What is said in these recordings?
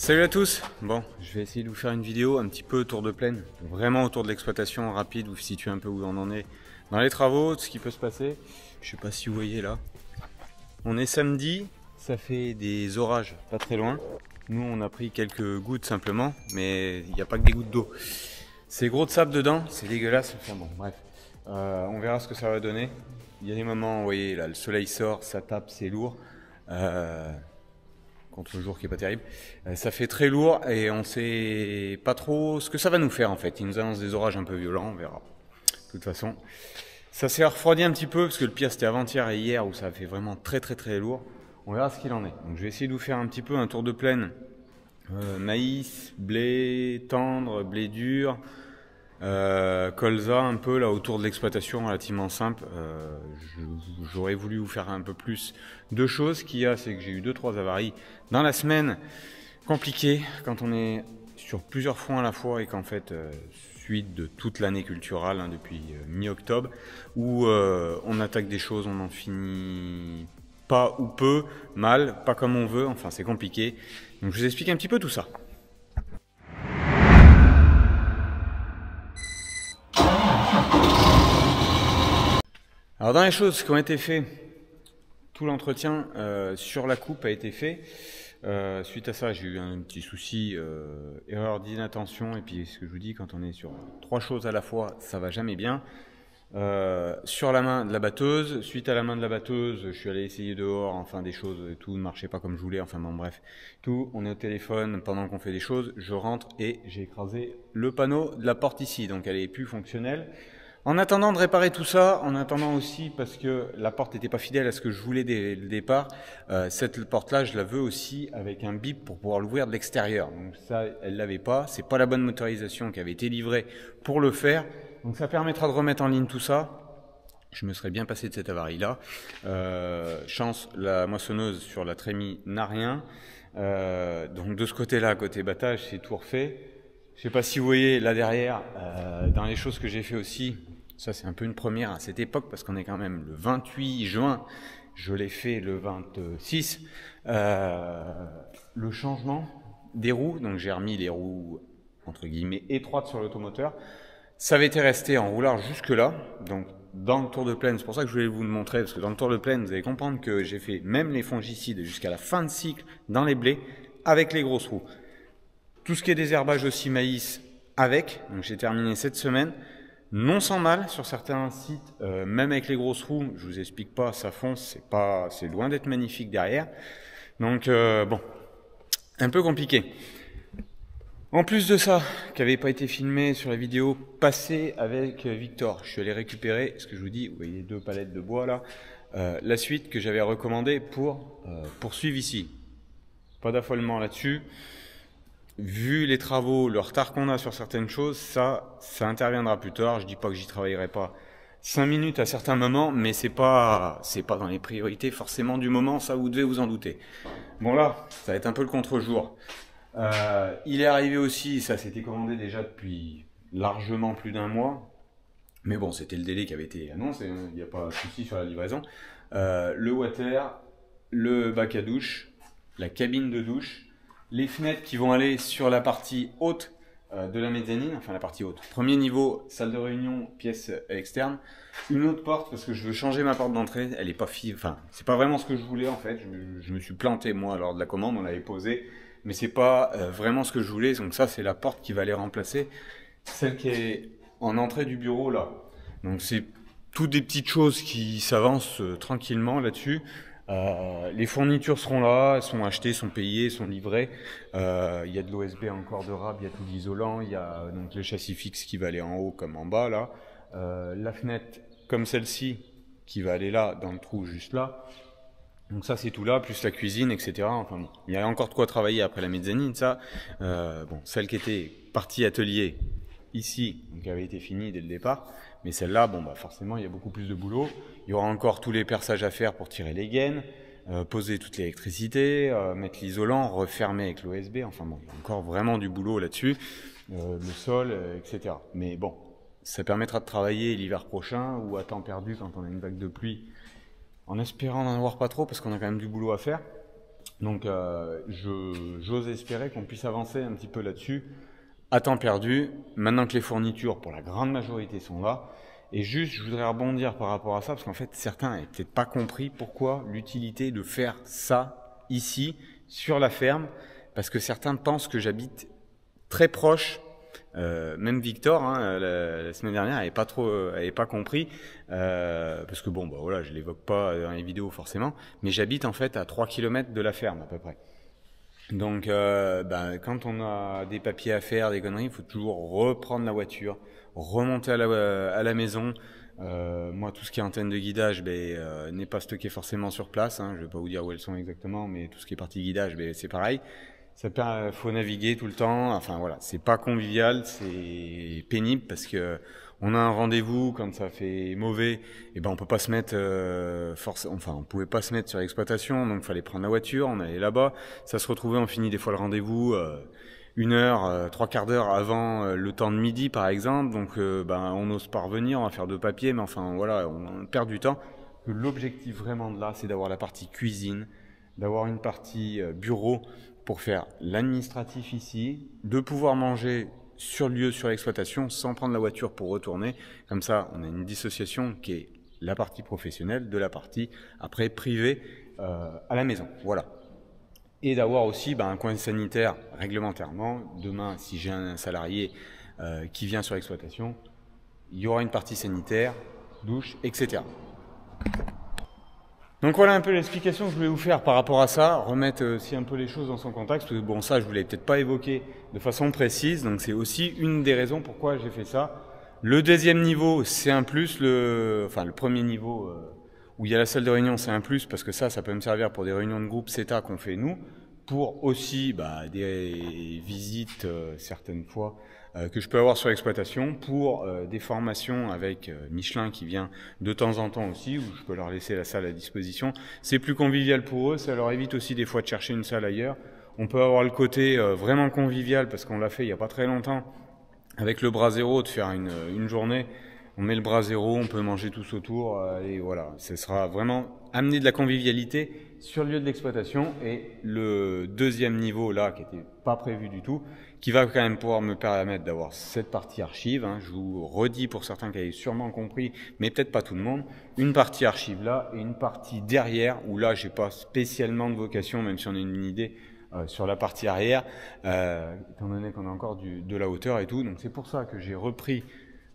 Salut à tous. Bon, je vais essayer de vous faire une vidéo un petit peu autour de plaine, vraiment autour de l'exploitation rapide, vous situer un peu où on en est dans les travaux, ce qui peut se passer. Je sais pas si vous voyez là. On est samedi, ça fait des orages pas très loin. Nous on a pris quelques gouttes simplement, mais il n'y a pas que des gouttes d'eau. C'est gros de sable dedans, c'est dégueulasse. Enfin bon, bref, on verra ce que ça va donner. Il y a des moments, vous voyez là, le soleil sort, ça tape, c'est lourd. Contre le jour qui est pas terrible. Ça fait très lourd et on sait pas trop ce que ça va nous faire en fait. Il nous annonce des orages un peu violents, on verra. De toute façon, ça s'est refroidi un petit peu parce que le pire c'était avant-hier et hier où ça a fait vraiment très lourd. On verra ce qu'il en est. Donc je vais essayer de vous faire un petit peu un tour de plaine. Maïs, blé tendre, blé dur, colza un peu là autour de l'exploitation relativement simple. J'aurais voulu vous faire un peu plus de choses. Ce qu'il y a, c'est que j'ai eu 2-3 avaries dans la semaine. Compliqué quand on est sur plusieurs fronts à la fois et qu'en fait suite de toute l'année culturelle hein, depuis mi-octobre où on attaque des choses, on en finit pas ou peu, mal, pas comme on veut, enfin c'est compliqué. Donc je vous explique un petit peu tout ça. Alors dans les choses qui ont été faites, tout l'entretien sur la coupe a été fait. Suite à ça, j'ai eu un petit souci, erreur d'inattention, et puis ce que je vous dis, quand on est sur 3 choses à la fois, ça va jamais bien. Sur la main de la batteuse, suite à la main de la batteuse, je suis allé essayer dehors, enfin des choses, tout ne marchait pas comme je voulais, enfin bon bref, tout, on est au téléphone pendant qu'on fait des choses, je rentre et j'ai écrasé le panneau de la porte ici, donc elle est plus fonctionnelle. En attendant de réparer tout ça, en attendant aussi parce que la porte n'était pas fidèle à ce que je voulais dès le départ, cette porte-là, je la veux aussi avec un bip pour pouvoir l'ouvrir de l'extérieur. Donc ça, elle l'avait pas. C'est pas la bonne motorisation qui avait été livrée pour le faire. Donc ça permettra de remettre en ligne tout ça. Je me serais bien passé de cette avarie-là. Chance, la moissonneuse sur la trémie n'a rien. Donc de ce côté-là, côté battage, c'est tout refait. Je sais pas si vous voyez là derrière, dans les choses que j'ai fait aussi, ça c'est un peu une première à cette époque parce qu'on est quand même le 28 juin, je l'ai fait le 26, le changement des roues, donc j'ai remis les roues entre guillemets étroites sur l'automoteur, ça avait été resté en roulard jusque là, donc dans le tour de plaine, c'est pour ça que je voulais vous le montrer, parce que dans le tour de plaine, vous allez comprendre que j'ai fait même les fongicides jusqu'à la fin de cycle dans les blés avec les grosses roues. Tout ce qui est désherbage aussi maïs avec, donc j'ai terminé cette semaine, non sans mal sur certains sites, même avec les grosses roues, je vous explique pas, ça fonce, c'est loin d'être magnifique derrière, donc bon, un peu compliqué. En plus de ça, qui n'avait pas été filmé sur la vidéo passée avec Victor, je suis allé récupérer, ce que je vous dis, vous voyez 2 palettes de bois là, la suite que j'avais recommandée pour poursuivre ici. Pas d'affolement là-dessus. Vu les travaux, le retard qu'on a sur certaines choses, ça interviendra plus tard. Je dis pas que j'y travaillerai pas 5 minutes à certains moments, mais c'est pas dans les priorités forcément du moment, ça vous devez vous en douter. Bon là, ça va être un peu le contre-jour. Il est arrivé aussi, ça s'était commandé déjà depuis largement plus d'1 mois, mais bon, c'était le délai qui avait été annoncé, il n'y a pas de souci sur la livraison. Le water, le bac à douche, la cabine de douche, les fenêtres qui vont aller sur la partie haute de la mezzanine, enfin la partie haute. Premier niveau, salle de réunion, pièce externe. Une autre porte parce que je veux changer ma porte d'entrée. Elle est pas enfin c'est pas vraiment ce que je voulais en fait. Je me suis planté moi lors de la commande, on l'avait posée, mais c'est pas vraiment ce que je voulais. Donc ça c'est la porte qui va aller remplacer celle qui est en entrée du bureau là. Donc c'est toutes des petites choses qui s'avancent tranquillement là-dessus. Les fournitures seront là, elles sont achetées, sont payées, sont livrées. Il y a de l'OSB encore de rab, il y a tout l'isolant, il y a donc le châssis fixe qui va aller en haut comme en bas là. La fenêtre comme celle-ci qui va aller là dans le trou juste là. Donc ça c'est tout là, plus la cuisine, etc. Enfin bon, il y a encore de quoi travailler après la mezzanine, ça. Bon, celle qui était partie atelier ici, donc avait été finie dès le départ. Mais celle-là, bon bah forcément il y a beaucoup plus de boulot. Il y aura encore tous les perçages à faire pour tirer les gaines, poser toute l'électricité, mettre l'isolant, refermer avec l'OSB. Enfin bon, il y a encore vraiment du boulot là-dessus, le sol, etc. Mais bon, ça permettra de travailler l'hiver prochain ou à temps perdu quand on a une vague de pluie, en espérant n'en avoir pas trop parce qu'on a quand même du boulot à faire. Donc j'ose espérer qu'on puisse avancer un petit peu là-dessus à temps perdu, maintenant que les fournitures pour la grande majorité sont là. Et juste, je voudrais rebondir par rapport à ça, parce qu'en fait, certains n'avaient peut-être pas compris pourquoi l'utilité de faire ça ici, sur la ferme, parce que certains pensent que j'habite très proche. Même Victor, hein, la semaine dernière, avait pas compris, parce que bon, bah voilà, je l'évoque pas dans les vidéos forcément, mais j'habite en fait à 3 km de la ferme à peu près. Donc, quand on a des papiers à faire, des conneries, il faut toujours reprendre la voiture, remonter à la maison. Moi, tout ce qui est antenne de guidage n'est pas stocké forcément sur place. Hein. Je vais pas vous dire où elles sont exactement, mais tout ce qui est partie guidage, c'est pareil. Faut naviguer tout le temps. Enfin voilà, c'est pas convivial, c'est pénible parce que on a un rendez-vous quand ça fait mauvais. Et on peut pas se mettre on pouvait pas se mettre sur l'exploitation, donc fallait prendre la voiture, on allait là-bas. Ça se retrouvait, on finit des fois le rendez-vous 1 heure, 3/4 d'heure avant le temps de midi par exemple. Donc on n'ose pas revenir, on va faire 2 papiers, mais enfin voilà, on perd du temps. L'objectif vraiment de là, c'est d'avoir la partie cuisine, d'avoir une partie bureau pour faire l'administratif ici, de pouvoir manger sur lieu, sur l'exploitation, sans prendre la voiture pour retourner. Comme ça, on a une dissociation qui est la partie professionnelle de la partie, après, privée à la maison. Voilà. Et d'avoir aussi un coin sanitaire réglementairement. Demain, si j'ai un salarié qui vient sur l'exploitation, il y aura une partie sanitaire, douche, etc. Donc voilà un peu l'explication que je voulais vous faire par rapport à ça, remettre aussi un peu les choses dans son contexte, parce que bon ça je ne vous l'avais peut-être pas évoqué de façon précise, donc c'est aussi une des raisons pourquoi j'ai fait ça. Le deuxième niveau c'est un plus, le premier niveau où il y a la salle de réunion c'est un plus, parce que ça peut me servir pour des réunions de groupe CETA qu'on fait nous, pour aussi des visites certaines fois que je peux avoir sur l'exploitation, pour des formations avec Michelin qui vient de temps en temps aussi, où je peux leur laisser la salle à disposition. C'est plus convivial pour eux, ça leur évite aussi des fois de chercher une salle ailleurs. On peut avoir le côté vraiment convivial, parce qu'on l'a fait il n'y a pas très longtemps, avec le bras zéro, de faire une journée. On met le bras zéro, on peut manger tous autour, et voilà, ce sera vraiment amener de la convivialité sur le lieu de l'exploitation. Et le deuxième niveau là, qui n'était pas prévu du tout, qui va quand même pouvoir me permettre d'avoir cette partie archive, hein, je vous redis pour certains qui avaient sûrement compris, mais peut-être pas tout le monde, une partie archive là, et une partie derrière, où là j'ai pas spécialement de vocation, même si on a une idée, sur la partie arrière, étant donné qu'on a encore de la hauteur et tout. Donc c'est pour ça que j'ai repris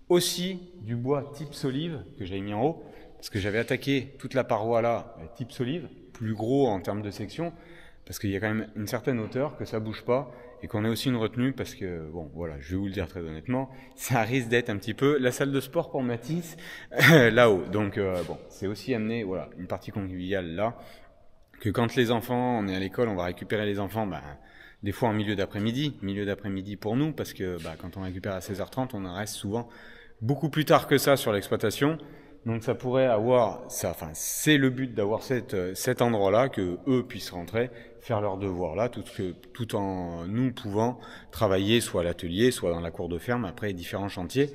aussi du bois type solive que j'avais mis en haut, parce que j'avais attaqué toute la paroi là type solive, plus gros en termes de section, parce qu'il y a quand même une certaine hauteur, que ça bouge pas, et qu'on a aussi une retenue, parce que bon voilà, je vais vous le dire très honnêtement, ça risque d'être un petit peu la salle de sport pour Mathis là-haut. Donc c'est aussi amener voilà une partie conviviale là, que quand les enfants, on est à l'école, on va récupérer les enfants, des fois en milieu d'après-midi pour nous, parce que quand on récupère à 16h30, on en reste souvent beaucoup plus tard que ça sur l'exploitation. Donc ça pourrait avoir, c'est le but d'avoir cet endroit-là, que eux puissent rentrer, faire leurs devoirs là, tout en nous pouvant travailler soit à l'atelier, soit dans la cour de ferme, après différents chantiers.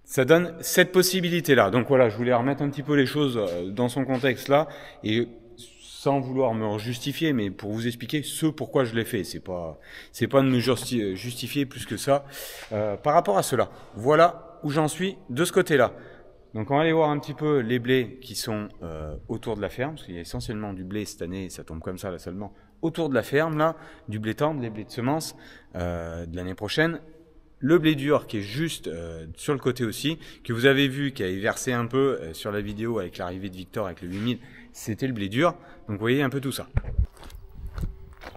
Ça donne cette possibilité-là. Donc voilà, je voulais remettre un petit peu les choses dans son contexte là, et sans vouloir me justifier, mais pour vous expliquer pourquoi je l'ai fait. C'est pas de me justifier plus que ça par rapport à cela. Voilà où j'en suis de ce côté-là. Donc on va aller voir un petit peu les blés qui sont autour de la ferme, parce qu'il y a essentiellement du blé cette année, ça tombe comme ça là seulement, autour de la ferme là, du blé tendre, des blés de semences de l'année prochaine. Le blé dur qui est juste sur le côté aussi, que vous avez vu, qui avait versé un peu sur la vidéo avec l'arrivée de Victor avec le 8000, c'était le blé dur. Donc vous voyez un peu tout ça.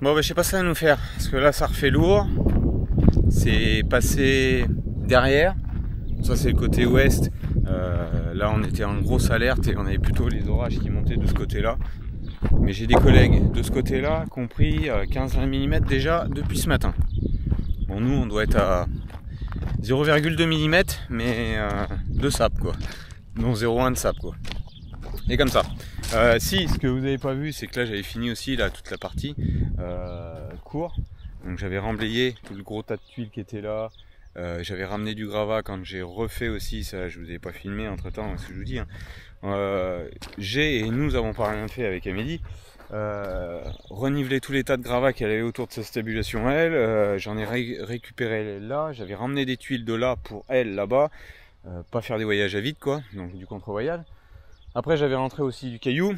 Bon je sais pas ce que ça va nous faire, parce que là ça refait lourd, c'est passé derrière, ça c'est le côté ouest, là on était en grosse alerte et on avait plutôt les orages qui montaient de ce côté là. Mais j'ai des collègues de ce côté là qui ont pris 15-20 mm déjà depuis ce matin. Bon nous on doit être à 0,2 mm mais de sable quoi, non 0,1 de sable quoi. Et comme ça. Ce que vous n'avez pas vu, c'est que là j'avais fini aussi là toute la partie court. Donc j'avais remblayé tout le gros tas de tuiles qui était là. J'avais ramené du gravat quand j'ai refait aussi, ça je vous ai pas filmé entre temps, ce que je vous dis. Et nous avons pas rien fait avec Amélie. Reniveler tous les tas de gravats qu'elle avait autour de sa stabulation elle. J'en ai récupéré là. J'avais ramené des tuiles de là pour elle là-bas. Pas faire des voyages à vide quoi, donc du contre-voyage. Après j'avais rentré aussi du caillou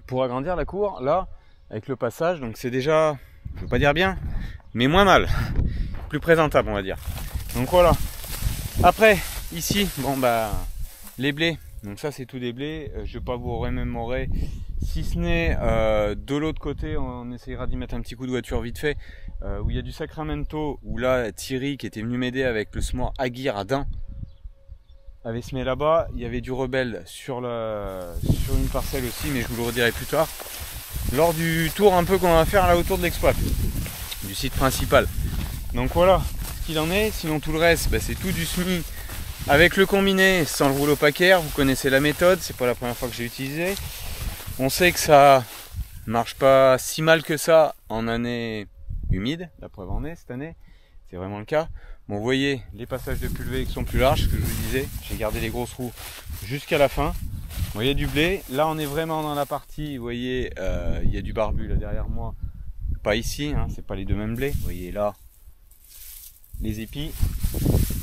pour agrandir la cour là avec le passage. Donc c'est déjà, je veux pas dire bien, mais moins mal, plus présentable on va dire. Donc voilà. Après ici, bon bah les blés. Donc ça c'est tout des blés. Je vais pas vous remémorer. Si ce n'est de l'autre côté, on essayera d'y mettre un petit coup de voiture vite fait, où il y a du Sacramento, où là Thierry qui était venu m'aider avec le semoir Aguirre à Dain avait semé là-bas. Il y avait du rebelle sur une parcelle aussi, mais je vous le redirai plus tard. Lors du tour un peu qu'on va faire là autour de l'exploit, du site principal. Donc voilà ce qu'il en est, sinon tout le reste bah, c'est tout du semis avec le combiné sans le rouleau paquet. Vous connaissez la méthode, c'est pas la première fois que j'ai utilisé. On sait que ça marche pas si mal que ça en année humide, la preuve en est cette année, c'est vraiment le cas. Bon, vous voyez les passages de pulvé qui sont plus larges, ce que je vous disais, j'ai gardé les grosses roues jusqu'à la fin. Vous voyez du blé, là on est vraiment dans la partie, vous voyez, il y a du barbu là derrière moi, pas ici, hein, c'est pas les deux mêmes blés, vous voyez là les épis,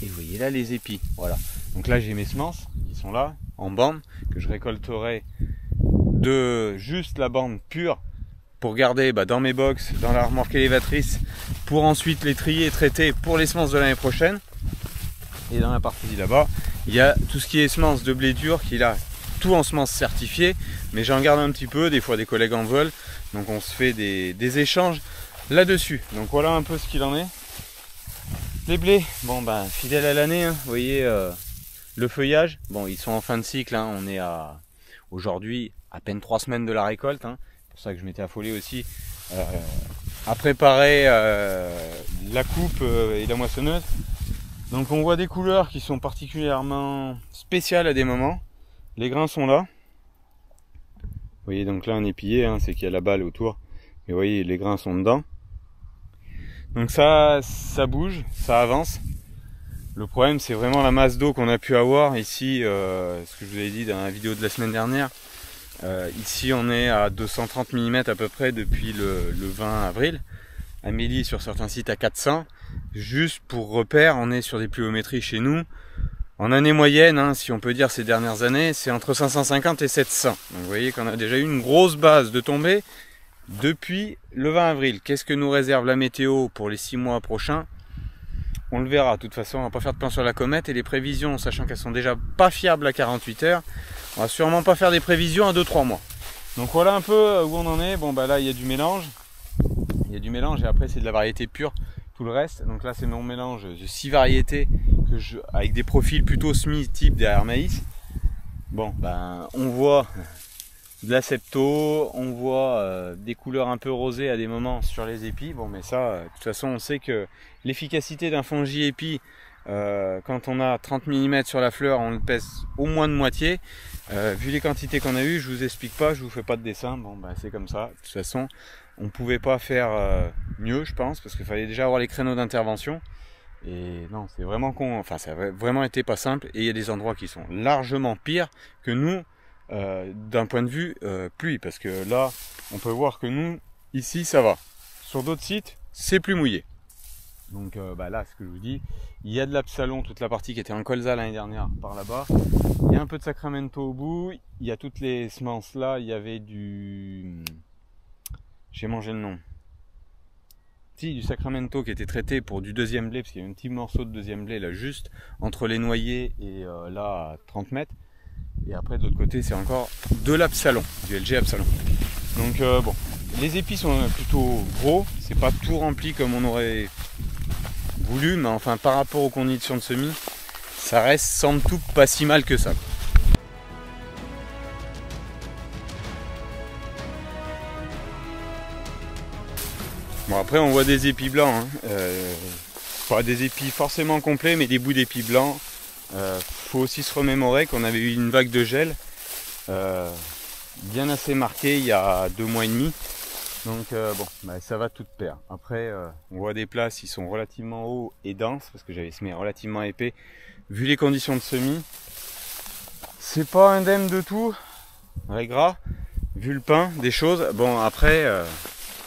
et vous voyez là les épis, voilà. Donc là j'ai mes semences, qui sont là, en bande, que je récolterai de juste la bande pure pour garder bah, dans mes box, dans la remorque élévatrice, pour ensuite les trier et traiter pour les semences de l'année prochaine. Et dans la partie là-bas, il y a tout ce qui est semences de blé dur, qui est là, tout en semences certifiées, mais j'en garde un petit peu, des fois des collègues en veulent, donc on se fait des échanges là-dessus. Donc voilà un peu ce qu'il en est. Les blés, bon ben fidèles à l'année, hein, vous voyez le feuillage, bon ils sont en fin de cycle, hein, on est à aujourd'hui à peine 3 semaines de la récolte, hein. C'est pour ça que je m'étais affolé aussi à préparer la coupe et la moissonneuse. Donc on voit des couleurs qui sont particulièrement spéciales à des moments. Les grains sont là. Vous voyez donc là on est pillé, hein, c'est qu'il y a la balle autour. Et vous voyez les grains sont dedans. Donc ça bouge, ça avance. Le problème c'est vraiment la masse d'eau qu'on a pu avoir ici, ce que je vous ai dit dans la vidéo de la semaine dernière. Ici on est à 230 mm à peu près depuis le 20 avril. Amélie sur certains sites à 400. Juste pour repère, on est sur des pluviométries chez nous. En année moyenne, hein, si on peut dire ces dernières années, c'est entre 550 et 700. Donc vous voyez qu'on a déjà eu une grosse base de tombée depuis le 20 avril. Qu'est-ce que nous réserve la météo pour les 6 mois prochains? On le verra. De toute façon, on va pas faire de plan sur la comète. Et les prévisions, sachant qu'elles sont déjà pas fiables à 48 heures, on va sûrement pas faire des prévisions à 2-3 mois. Donc voilà un peu où on en est. Bon bah là, il y a du mélange. Il y a du mélange et après c'est de la variété pure. Tout le reste, donc là c'est mon mélange de 6 variétés avec des profils plutôt semis type derrière maïs. Bon, ben on voit de la septo, on voit des couleurs un peu rosées à des moments sur les épis. Bon, mais ça, de toute façon, on sait que l'efficacité d'un fongi épi, quand on a 30 mm sur la fleur, on le pèse au moins de moitié. Vu les quantités qu'on a eues, je vous explique pas, je vous fais pas de dessin. Bon, ben c'est comme ça. De toute façon, on pouvait pas faire mieux, je pense, parce qu'il fallait déjà avoir les créneaux d'intervention. Et non, c'est vraiment con. Enfin, ça a vraiment été pas simple. Et il y a des endroits qui sont largement pires que nous, d'un point de vue pluie. Parce que là, on peut voir que nous, ici, ça va. Sur d'autres sites, c'est plus mouillé. Donc bah là, ce que je vous dis, il y a de l'Absalon, toute la partie qui était en colza l'année dernière, par là-bas. Il y a un peu de Sacramento au bout. Il y a toutes les semences là. Il y avait du... J'ai mangé le nom. Si, du Sacramento qui était traité pour du deuxième blé, parce qu'il y a un petit morceau de deuxième blé là, juste entre les noyers et là à 30 mètres. Et après de l'autre côté, c'est encore de l'Absalon, du LG Absalon. Donc bon, les épis sont plutôt gros, c'est pas tout rempli comme on aurait voulu, mais enfin par rapport aux conditions de semis, ça reste sans tout pas si mal que ça. Bon, après on voit des épis blancs, hein. Pas des épis forcément complets, mais des bouts d'épis blancs. Faut aussi se remémorer qu'on avait eu une vague de gel bien assez marquée il y a 2 mois et demi. Donc bon, bah, ça va tout de pair. Après on voit des places qui sont relativement hauts et denses, parce que j'avais semé relativement épais. Vu les conditions de semis, c'est pas indemne de tout, avec gras. vu le pain, des choses. Bon après,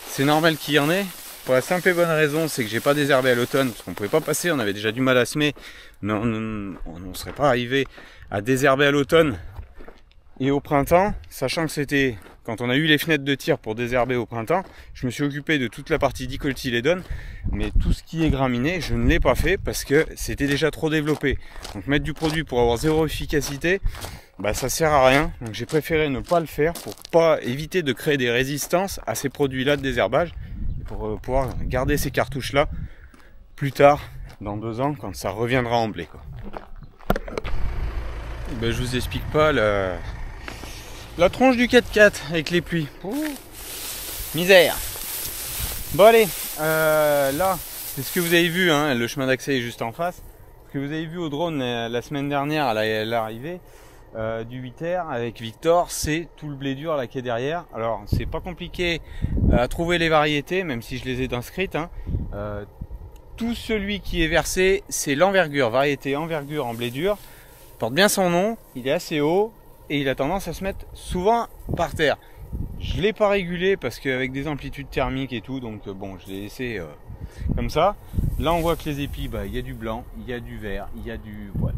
c'est normal qu'il y en ait. Pour la simple et bonne raison, c'est que j'ai pas désherbé à l'automne, parce qu'on pouvait pas passer, on avait déjà du mal à semer, mais on ne serait pas arrivé à désherber à l'automne et au printemps, sachant que c'était quand on a eu les fenêtres de tir pour désherber au printemps, je me suis occupé de toute la partie dicotylédone, mais tout ce qui est graminé, je ne l'ai pas fait parce que c'était déjà trop développé. Donc mettre du produit pour avoir zéro efficacité, bah ça sert à rien. Donc j'ai préféré ne pas le faire pour pas éviter de créer des résistances à ces produits-là de désherbage, pour pouvoir garder ces cartouches-là plus tard, dans 2 ans, quand ça reviendra en blé, quoi. Ben, je vous explique pas la tronche du 4x4 avec les pluies. Ouh, misère. Bon allez, là, c'est ce que vous avez vu, hein, le chemin d'accès est juste en face. Ce que vous avez vu au drone la semaine dernière à l'arrivée du 8R avec Victor, c'est tout le blé dur là qui est derrière. Alors c'est pas compliqué à trouver les variétés, même si je les ai inscrites, hein. Tout celui qui est versé, c'est l'envergure, variété envergure en blé dur. Porte bien son nom, il est assez haut et il a tendance à se mettre souvent par terre. Je l'ai pas régulé parce qu'avec des amplitudes thermiques et tout, donc bon, je l'ai laissé comme ça. Là on voit que les épis, bah, il y a du blanc, il y a du vert, il y a du... Ouais.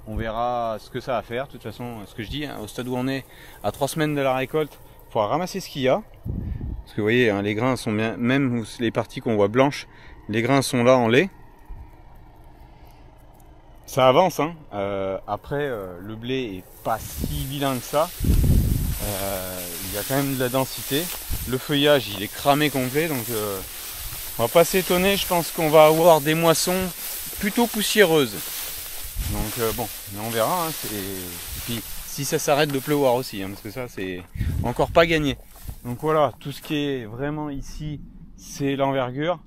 On verra ce que ça va faire. De toute façon, ce que je dis, hein, au stade où on est, à 3 semaines de la récolte, il faudra ramasser ce qu'il y a. Parce que vous voyez, hein, les grains sont bien, même les parties qu'on voit blanches, les grains sont là en lait. Ça avance, hein. Après, le blé est pas si vilain que ça. Il y a quand même de la densité. Le feuillage, il est cramé complet, donc on va pas s'étonner. Je pense qu'on va avoir des moissons plutôt poussiéreuses. Donc bon, mais on verra. Hein, et puis si ça s'arrête de pleuvoir aussi, hein, parce que ça c'est encore pas gagné. Donc voilà, tout ce qui est vraiment ici, c'est l'envergure.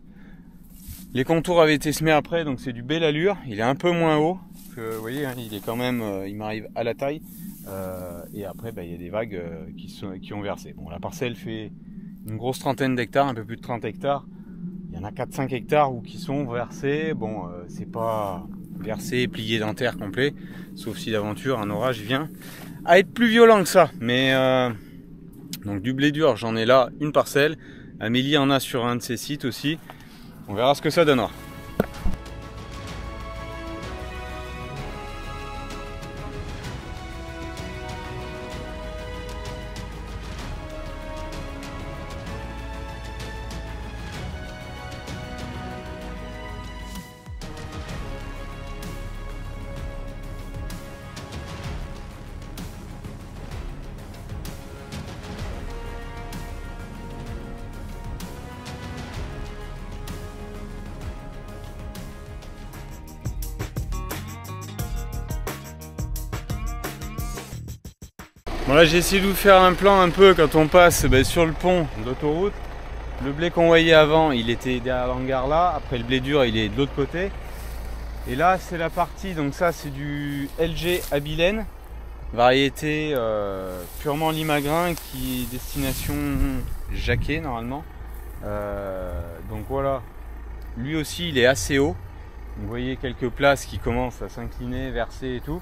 Les contours avaient été semés après, donc c'est du bel allure. Il est un peu moins haut, parce que, vous voyez, hein, il est quand même, il m'arrive à la taille. Et après, bah, il y a des vagues qui ont versé. Bon, la parcelle fait une grosse trentaine d'hectares, un peu plus de 30 hectares. Il y en a 4-5 hectares où qui sont versés. Bon, c'est pas versé, plié d'un terre complet, sauf si d'aventure un orage vient à être plus violent que ça. Mais donc du blé dur, j'en ai là une parcelle. Amélie en a sur un de ses sites aussi. On verra ce que ça donnera. Bon là j'ai essayé de vous faire un plan un peu quand on passe sur le pont d'autoroute. Le blé qu'on voyait avant il était derrière l'hangar là, après le blé dur il est de l'autre côté. Et là c'est la partie, donc ça c'est du LG Abilène, variété purement limagrin qui est destination Jacquet normalement. Donc voilà, lui aussi il est assez haut. Vous voyez quelques places qui commencent à s'incliner, verser et tout.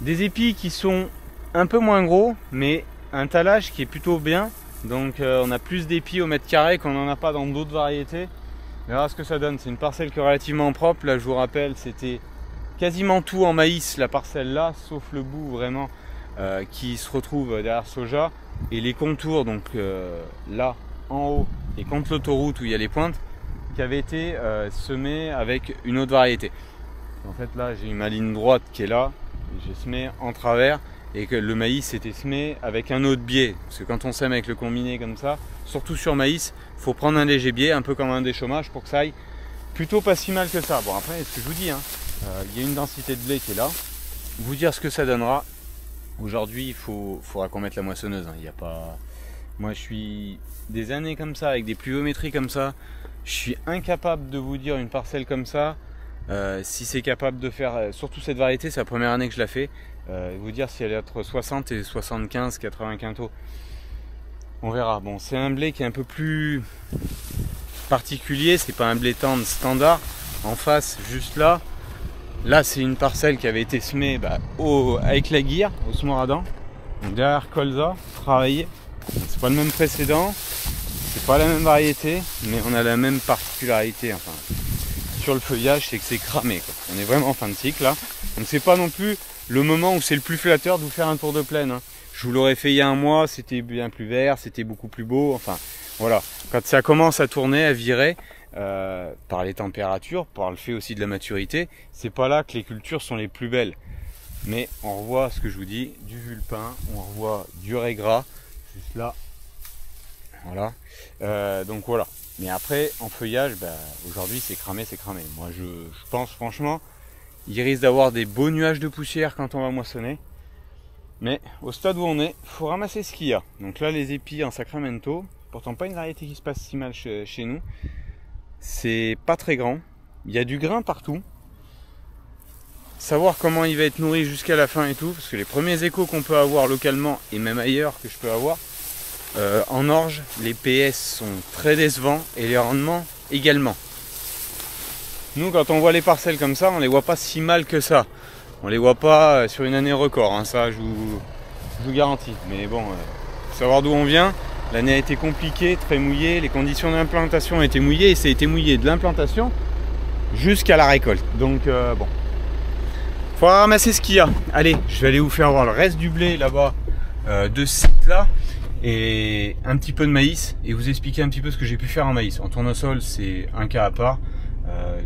Des épis qui sont un peu moins gros, mais un talage qui est plutôt bien. Donc on a plus d'épis au mètre carré qu'on n'en a pas dans d'autres variétés. On verra ce que ça donne. C'est une parcelle qui est relativement propre. Là je vous rappelle, c'était quasiment tout en maïs la parcelle là, sauf le bout vraiment qui se retrouve derrière soja. Et les contours, donc là en haut et contre l'autoroute où il y a les pointes, qui avaient été semés avec une autre variété. En fait là j'ai ma ligne droite qui est là, j'ai semé en travers. Et que le maïs était semé avec un autre biais. Parce que quand on sème avec le combiné comme ça, surtout sur maïs, il faut prendre un léger biais, un peu comme un déchômage pour que ça aille plutôt pas si mal que ça. Bon après, ce que je vous dis, hein, il y a une densité de blé qui est là. Vous dire ce que ça donnera. Aujourd'hui, il faudra qu'on mette la moissonneuse. Hein. Il y a pas... Moi, je suis des années comme ça, avec des pluviométries comme ça. Je suis incapable de vous dire une parcelle comme ça. Si c'est capable de faire, surtout cette variété, c'est la première année que je la fais. Vous dire si elle est entre 60 et 75, 80 quintaux. On verra. Bon, c'est un blé qui est un peu plus particulier, c'est pas un blé tendre standard. En face, juste là c'est une parcelle qui avait été semée avec la guire, au Smoradin. Donc derrière colza, travaillé. C'est pas le même précédent, c'est pas la même variété, mais on a la même particularité. Enfin, sur le feuillage, c'est que c'est cramé, quoi. On est vraiment en fin de cycle là. Donc c'est pas non plus le moment où c'est le plus flatteur de vous faire un tour de plaine, hein. Je vous l'aurais fait il y a un mois, c'était bien plus vert, c'était beaucoup plus beau. Enfin voilà, quand ça commence à tourner, à virer, par les températures, par le fait aussi de la maturité, c'est pas là que les cultures sont les plus belles. Mais on revoit ce que je vous dis, du vulpin, on revoit du régras, juste là. Voilà. Donc voilà. Mais après, en feuillage, bah, aujourd'hui c'est cramé, c'est cramé. Moi je pense franchement, il risque d'avoir des beaux nuages de poussière quand on va moissonner. Mais au stade où on est, il faut ramasser ce qu'il y a. Donc là, les épis en Sacramento, pourtant pas une variété qui se passe si mal chez nous. C'est pas très grand. Il y a du grain partout. Savoir comment il va être nourri jusqu'à la fin et tout, parce que les premiers échos qu'on peut avoir localement, et même ailleurs que je peux avoir, en orge, les PS sont très décevants et les rendements également. Nous, quand on voit les parcelles comme ça, on les voit pas si mal que ça. On les voit pas sur une année record, hein, ça je vous garantis. Mais bon, faut savoir d'où on vient. L'année a été compliquée, très mouillée, les conditions d'implantation ont été mouillées et ça a été mouillé de l'implantation jusqu'à la récolte. Donc bon, faut ramasser ce qu'il y a. Allez, je vais aller vous faire voir le reste du blé là-bas de ce site-là et un petit peu de maïs et vous expliquer un petit peu ce que j'ai pu faire en maïs. En tournesol, c'est un cas à part.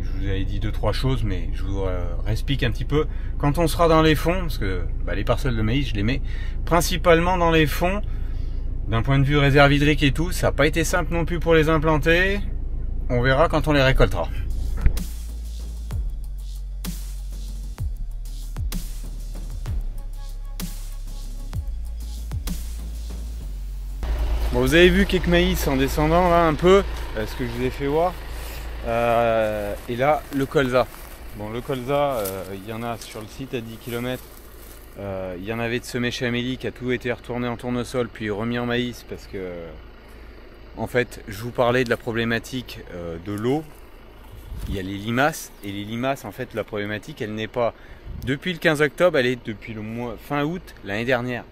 Je vous avais dit 2-3 choses, mais je vous réexplique un petit peu. Quand on sera dans les fonds, parce que bah, les parcelles de maïs, je les mets principalement dans les fonds, d'un point de vue réserve hydrique et tout, ça n'a pas été simple non plus pour les implanter. On verra quand on les récoltera. Bon, vous avez vu quelques maïs en descendant là un peu, ce que je vous ai fait voir. Et là, le colza. Bon, le colza, il y en a sur le site à 10 km. Il y en avait de semé chez Amélie qui a tout été retourné en tournesol puis remis en maïs parce que, en fait, je vous parlais de la problématique de l'eau. Il y a les limaces et les limaces, en fait, la problématique, elle n'est pas depuis le 15 octobre, elle est depuis le mois fin août l'année dernière.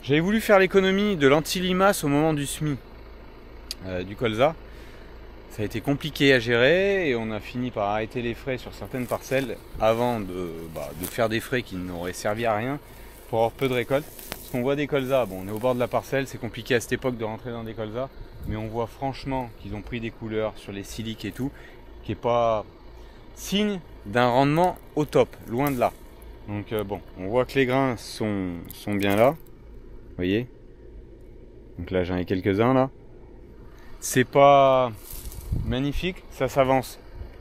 J'avais voulu faire l'économie de l'anti-limace au moment du semis du colza. Ça a été compliqué à gérer et on a fini par arrêter les frais sur certaines parcelles avant de faire des frais qui n'auraient servi à rien pour avoir peu de récolte. Parce qu'on voit des colzas, bon on est au bord de la parcelle, c'est compliqué à cette époque de rentrer dans des colzas, mais on voit franchement qu'ils ont pris des couleurs sur les siliques et tout, qui n'est pas signe d'un rendement au top, loin de là. Donc bon, on voit que les grains sont bien là, vous voyez. Donc là j'en ai quelques-uns là. C'est pas magnifique, ça s'avance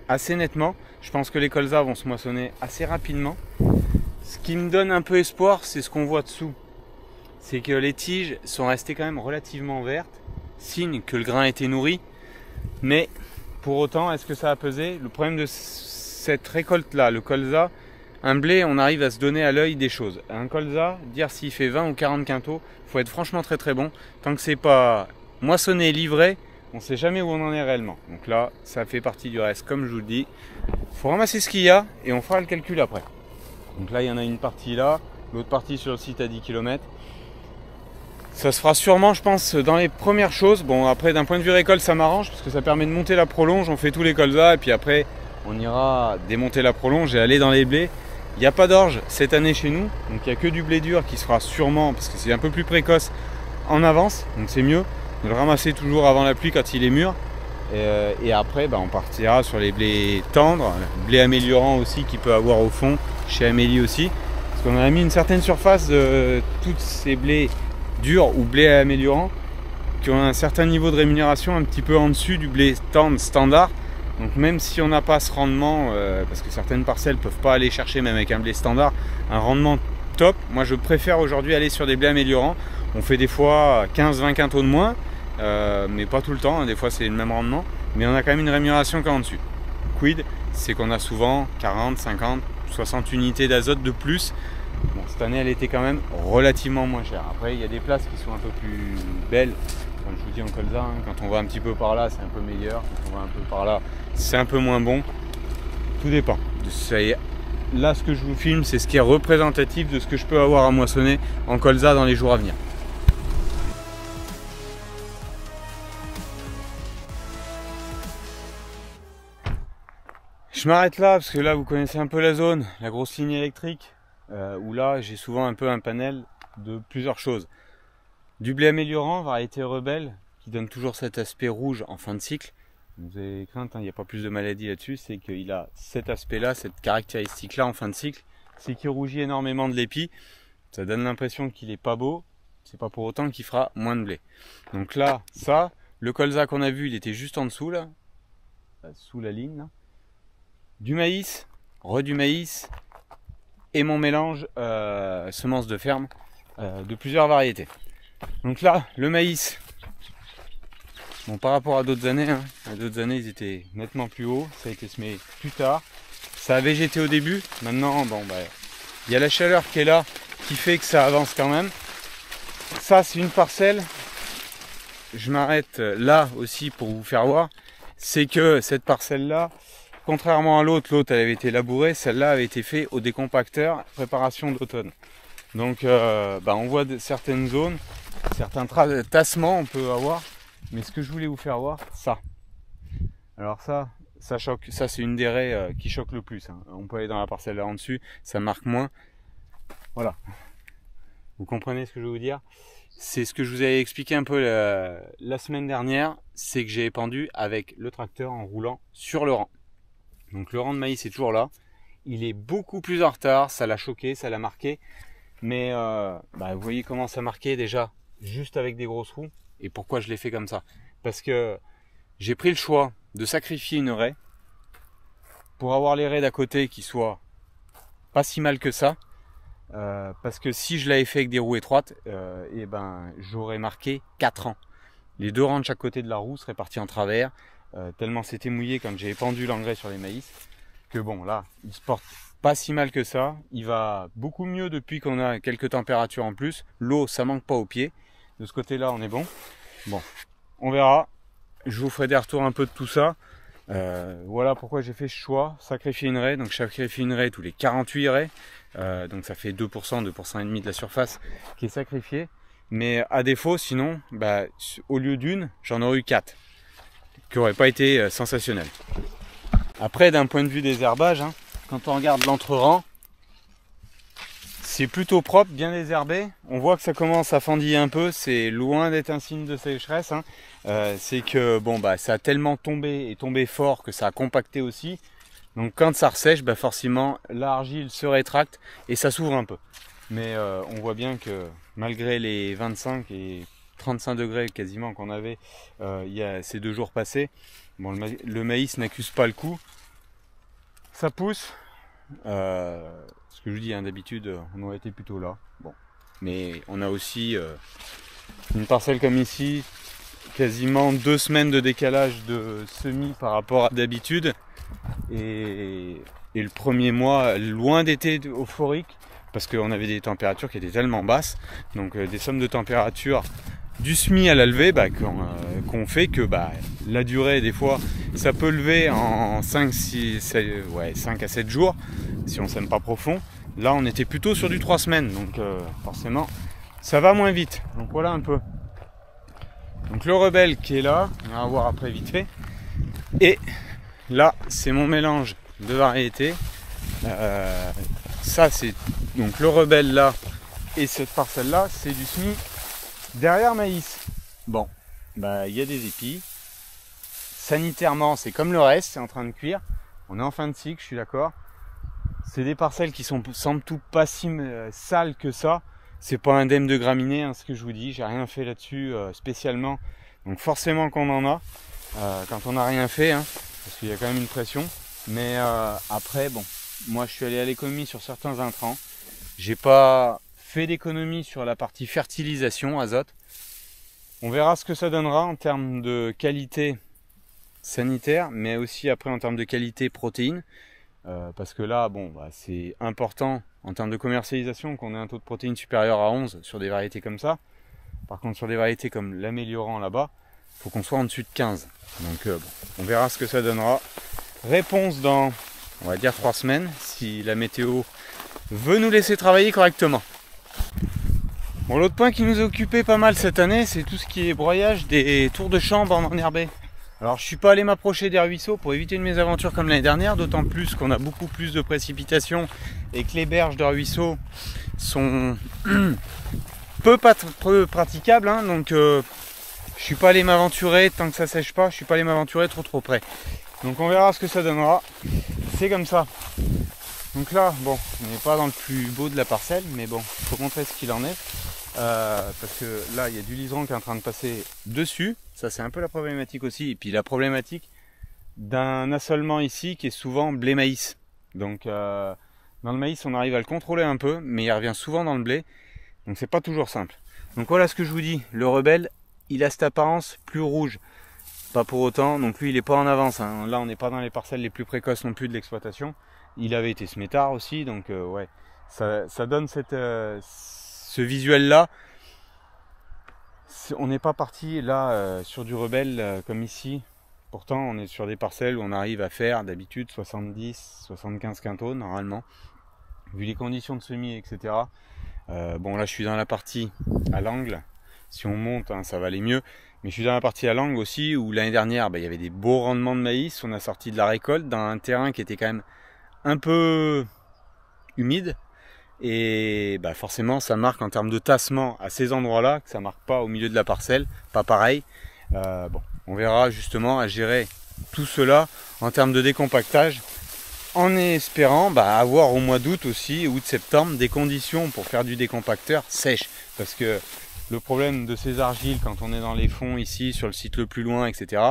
assez nettement. Je pense que les colzas vont se moissonner assez rapidement. Ce qui me donne un peu espoir, c'est ce qu'on voit dessous. C'est que les tiges sont restées quand même relativement vertes, signe que le grain a été nourri. Mais pour autant, est-ce que ça a pesé? Le problème de cette récolte-là, le colza, un blé, on arrive à se donner à l'œil des choses. Un colza, dire s'il fait 20 ou 40 quintaux, faut être franchement très très bon. Tant que c'est pas moissonné et livré, on ne sait jamais où on en est réellement. Donc là, ça fait partie du reste, comme je vous le dis. Il faut ramasser ce qu'il y a et on fera le calcul après. Donc là, il y en a une partie là, l'autre partie sur le site à 10 km. Ça se fera sûrement, je pense, dans les premières choses. Bon, après, d'un point de vue récolte, ça m'arrange parce que ça permet de monter la prolonge. On fait tous les colzas et puis après, on ira démonter la prolonge et aller dans les blés. Il n'y a pas d'orge cette année chez nous, donc il n'y a que du blé dur qui sera sûrement, parce que c'est un peu plus précoce, en avance, donc c'est mieux de le ramasser toujours avant la pluie quand il est mûr. Et après, on partira sur les blés tendres, blé améliorant aussi qu'il peut avoir au fond, chez Amélie aussi. Parce qu'on a mis une certaine surface de tous ces blés durs ou blés améliorants qui ont un certain niveau de rémunération un petit peu en dessus du blé tendre standard. Donc même si on n'a pas ce rendement, parce que certaines parcelles ne peuvent pas aller chercher même avec un blé standard, un rendement top, moi je préfère aujourd'hui aller sur des blés améliorants. On fait des fois 15-20 quintaux de moins, mais pas tout le temps, hein. Des fois c'est le même rendement, mais on a quand même une rémunération qui est en dessus. Quid, c'est qu'on a souvent 40, 50, 60 unités d'azote de plus. Bon, cette année elle était quand même relativement moins chère. Après il y a des places qui sont un peu plus belles. Comme je vous dis en colza, hein, quand on va un petit peu par là c'est un peu meilleur, quand on va un peu par là c'est un peu moins bon. Tout dépend. C'est là ce que je vous filme, c'est ce qui est représentatif de ce que je peux avoir à moissonner en colza dans les jours à venir. Je m'arrête là parce que là vous connaissez un peu la zone, la grosse ligne électrique, où là j'ai souvent un peu un panel de plusieurs choses. Du blé améliorant, variété rebelle, qui donne toujours cet aspect rouge en fin de cycle. Vous avez crainte, il n'y a pas plus de maladie là-dessus, c'est qu'il a cet aspect-là, cette caractéristique-là en fin de cycle, c'est qu'il rougit énormément de l'épi. Ça donne l'impression qu'il est pas beau, c'est pas pour autant qu'il fera moins de blé. Donc là, ça, le colza qu'on a vu, il était juste en dessous là, sous la ligne là. Du maïs, du maïs et mon mélange semences de ferme de plusieurs variétés. Donc là, le maïs, bon, par rapport à d'autres années, ils étaient nettement plus hauts, ça a été semé plus tard. Ça a végété au début, maintenant, bon, bah, il y a la chaleur qui est là, qui fait que ça avance quand même. Ça, c'est une parcelle. Je m'arrête là aussi pour vous faire voir. C'est que cette parcelle-là, contrairement à l'autre elle avait été labourée, celle-là avait été faite au décompacteur, préparation d'automne. Donc on voit certaines zones, certains tassements on peut avoir, mais ce que je voulais vous faire voir, ça. Alors ça choque, ça c'est une des raies qui choque le plus. On peut aller dans la parcelle là en dessus, ça marque moins. Voilà. Vous comprenez ce que je veux vous dire? C'est ce que je vous avais expliqué un peu la semaine dernière, c'est que j'ai épandu avec le tracteur en roulant sur le rang. Donc le rang de maïs est toujours là, il est beaucoup plus en retard, ça l'a choqué, ça l'a marqué, mais vous voyez comment ça marquait déjà, juste avec des grosses roues. Et pourquoi je l'ai fait comme ça? Parce que j'ai pris le choix de sacrifier une raie pour avoir les raies d'à côté qui soient pas si mal que ça, parce que si je l'avais fait avec des roues étroites, j'aurais marqué 4 ans. Les deux rangs de chaque côté de la roue seraient partis en travers, tellement c'était mouillé quand j'ai épandu l'engrais sur les maïs, que bon là, il se porte pas si mal que ça. Il va beaucoup mieux depuis qu'on a quelques températures en plus. L'eau, ça manque pas aux pieds. De ce côté-là, on est bon. Bon, on verra. Je vous ferai des retours un peu de tout ça. Voilà pourquoi j'ai fait ce choix. Sacrifier une raie. Donc je sacrifie une raie tous les 48 raies. Donc ça fait 2%, 2% et demi de la surface qui est sacrifiée. Mais à défaut, sinon, au lieu d'une, j'en aurais eu 4. Qui n'aurait pas été sensationnel. Après, d'un point de vue des herbages, quand on regarde l'entre-rang, c'est plutôt propre, bien désherbé. On voit que ça commence à fendiller un peu, c'est loin d'être un signe de sécheresse. C'est que ça a tellement tombé et tombé fort que ça a compacté aussi. Donc quand ça ressèche, forcément l'argile se rétracte et ça s'ouvre un peu. Mais on voit bien que malgré les 25 et 35 degrés quasiment qu'on avait il y a ces 2 jours passés, le maïs n'accuse pas le coup, ça pousse. Ce que je vous dis, d'habitude on aurait été plutôt là. Bon, mais on a aussi une parcelle comme ici, quasiment 2 semaines de décalage de semis par rapport à d'habitude, et le premier mois loin d'être euphorique parce qu'on avait des températures qui étaient tellement basses, donc des sommes de température du semis à la levée qu'on fait que la durée des fois ça peut lever en 5 à 7 jours si on sème pas profond. Là on était plutôt sur du 3 semaines, donc forcément ça va moins vite. Donc voilà un peu. Donc le rebelle qui est là, on va voir après vite fait. Et là c'est mon mélange de variétés. Ça c'est donc le rebelle là, et cette parcelle là c'est du semis derrière maïs. Bon, il y a des épis. Sanitairement, c'est comme le reste, c'est en train de cuire. On est en fin de cycle, je suis d'accord. C'est des parcelles qui sont sans tout pas si sales que ça. C'est pas indemne de graminées, ce que je vous dis. J'ai rien fait là-dessus spécialement. Donc forcément qu'on en a quand on n'a rien fait, parce qu'il y a quand même une pression. Mais après, moi je suis allé à l'économie sur certains intrants. J'ai pas fait d'économie sur la partie fertilisation, azote. On verra ce que ça donnera en termes de qualité sanitaire, mais aussi après en termes de qualité protéines. Parce que là, c'est important en termes de commercialisation qu'on ait un taux de protéines supérieur à 11 sur des variétés comme ça. Par contre, sur des variétés comme l'améliorant là-bas, il faut qu'on soit en dessus de 15. Donc on verra ce que ça donnera. Réponse dans on va dire 3 semaines, si la météo veut nous laisser travailler correctement. Bon, l'autre point qui nous a occupé pas mal cette année, c'est tout ce qui est broyage des tours de champs en enherbé. Alors je suis pas allé m'approcher des ruisseaux pour éviter une mésaventure comme l'année dernière, d'autant plus qu'on a beaucoup plus de précipitations et que les berges de ruisseaux sont peu praticables, hein, donc je suis pas allé m'aventurer tant que ça sèche pas, je suis pas allé m'aventurer trop près. Donc on verra ce que ça donnera. C'est comme ça. Donc là, bon, on n'est pas dans le plus beau de la parcelle, mais bon, il faut montrer ce qu'il en est. Parce que là, il y a du liseron qui est en train de passer dessus. Ça, c'est un peu la problématique aussi. Et puis la problématique d'un assolement ici qui est souvent blé maïs. Donc dans le maïs, on arrive à le contrôler un peu, mais il revient souvent dans le blé. Donc c'est pas toujours simple. Donc voilà ce que je vous dis. Le rebelle, il a cette apparence plus rouge. Pas pour autant, donc lui il est pas en avance, hein. Là on n'est pas dans les parcelles les plus précoces non plus de l'exploitation. Il avait été smétard aussi, donc ouais, ça donne ce visuel là. On n'est pas parti là sur du rebelle comme ici. Pourtant on est sur des parcelles où on arrive à faire d'habitude 70-75 quintaux normalement. Vu les conditions de semis, etc. Bon là je suis dans la partie à l'angle. Si on monte, hein, ça va aller mieux. Mais je suis dans la partie à l'angle aussi, où l'année dernière, il y avait des beaux rendements de maïs. On a sorti de la récolte dans un terrain qui était quand même un peu humide. Et forcément, ça marque en termes de tassement à ces endroits-là, que ça marque pas au milieu de la parcelle, pas pareil. Bon, on verra justement à gérer tout cela en termes de décompactage, en espérant avoir au mois d'août aussi, août-septembre, des conditions pour faire du décompacteur sèche. Parce que le problème de ces argiles, quand on est dans les fonds ici, sur le site le plus loin, etc.,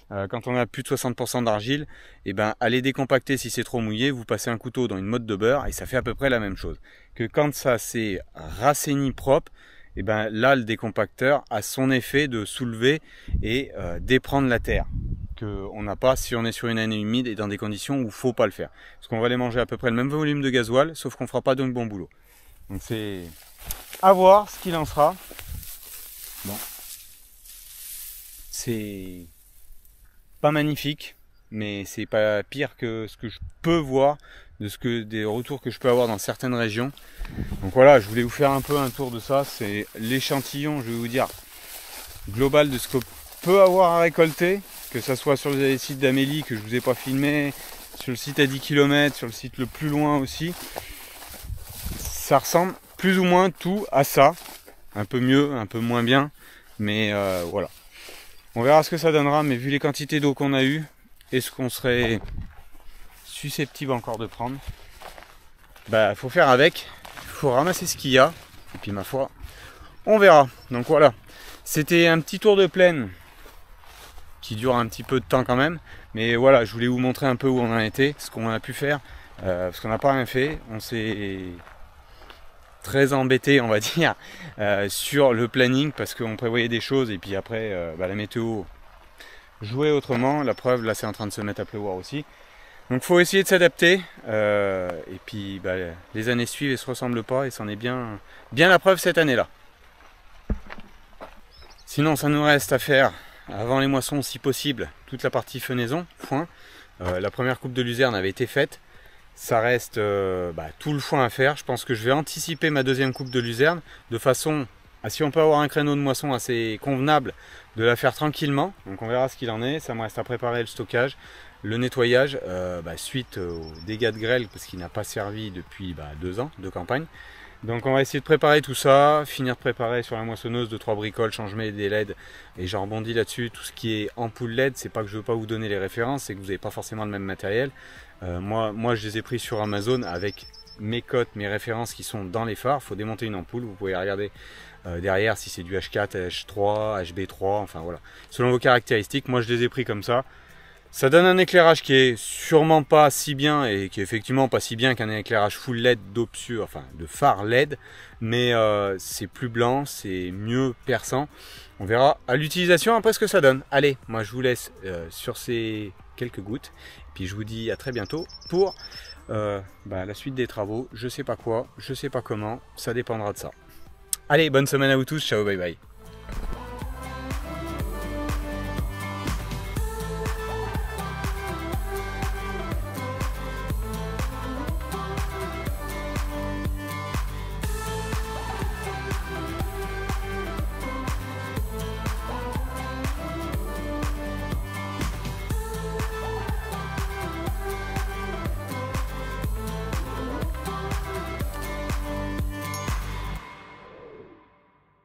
quand on a plus de 60% d'argile, allez décompacter si c'est trop mouillé, vous passez un couteau dans une motte de beurre et ça fait à peu près la même chose. Que quand ça s'est rassaini propre, là le décompacteur a son effet de soulever et d'éprendre la terre. On n'a pas si on est sur une année humide et dans des conditions où il ne faut pas le faire. Parce qu'on va aller manger à peu près le même volume de gasoil, sauf qu'on ne fera pas de bon boulot. Donc c'est à voir ce qu'il en sera. Bon, c'est pas magnifique, mais c'est pas pire que ce que je peux voir, des retours que je peux avoir dans certaines régions. Donc voilà, je voulais vous faire un peu un tour de ça. C'est l'échantillon, je vais vous dire, global de ce qu'on peut avoir à récolter, que ça soit sur les sites d'Amélie que je vous ai pas filmé, sur le site à 10 km, sur le site le plus loin aussi. Ça ressemble plus ou moins tout à ça. Un peu mieux, un peu moins bien, mais voilà. On verra ce que ça donnera, mais vu les quantités d'eau qu'on a eues, est-ce qu'on serait susceptible encore de prendre? Faut faire avec, il faut ramasser ce qu'il y a, et puis ma foi, on verra. Donc voilà, c'était un petit tour de plaine qui dure un petit peu de temps quand même, mais voilà, je voulais vous montrer un peu où on en était, ce qu'on a pu faire, parce qu'on n'a pas rien fait, on s'est très embêté, on va dire, sur le planning parce qu'on prévoyait des choses et puis après la météo jouait autrement. La preuve, là c'est en train de se mettre à pleuvoir aussi. Donc faut essayer de s'adapter et puis les années suivent et se ressemblent pas et c'en est bien la preuve cette année-là. Sinon ça nous reste à faire avant les moissons si possible toute la partie fenaison, foin. La première coupe de luzerne avait été faite. Ça reste tout le foin à faire. Je pense que je vais anticiper ma deuxième coupe de luzerne de façon à, si on peut avoir un créneau de moisson assez convenable, de la faire tranquillement. Donc on verra ce qu'il en est. Ça me reste à préparer le stockage, le nettoyage suite aux dégâts de grêle parce qu'il n'a pas servi depuis 2 ans de campagne. Donc on va essayer de préparer tout ça, finir de préparer sur la moissonneuse 2-3 bricoles, changer des LED et j'en rebondis là-dessus. Tout ce qui est ampoule LED, c'est pas que je veux pas vous donner les références, c'est que vous n'avez pas forcément le même matériel. Moi je les ai pris sur Amazon avec mes cotes, mes références qui sont dans les phares. Il faut démonter une ampoule, vous pouvez regarder derrière si c'est du H4, H3, HB3, enfin voilà. Selon vos caractéristiques, moi je les ai pris comme ça. Ça donne un éclairage qui est sûrement pas si bien et qui est effectivement pas si bien qu'un éclairage full LED enfin de phare LED, mais c'est plus blanc, c'est mieux perçant. On verra à l'utilisation après ce que ça donne. Allez, moi je vous laisse sur ces quelques gouttes, puis je vous dis à très bientôt pour la suite des travaux. Je sais pas quoi, je sais pas comment, ça dépendra de ça. Allez, bonne semaine à vous tous, ciao, bye bye.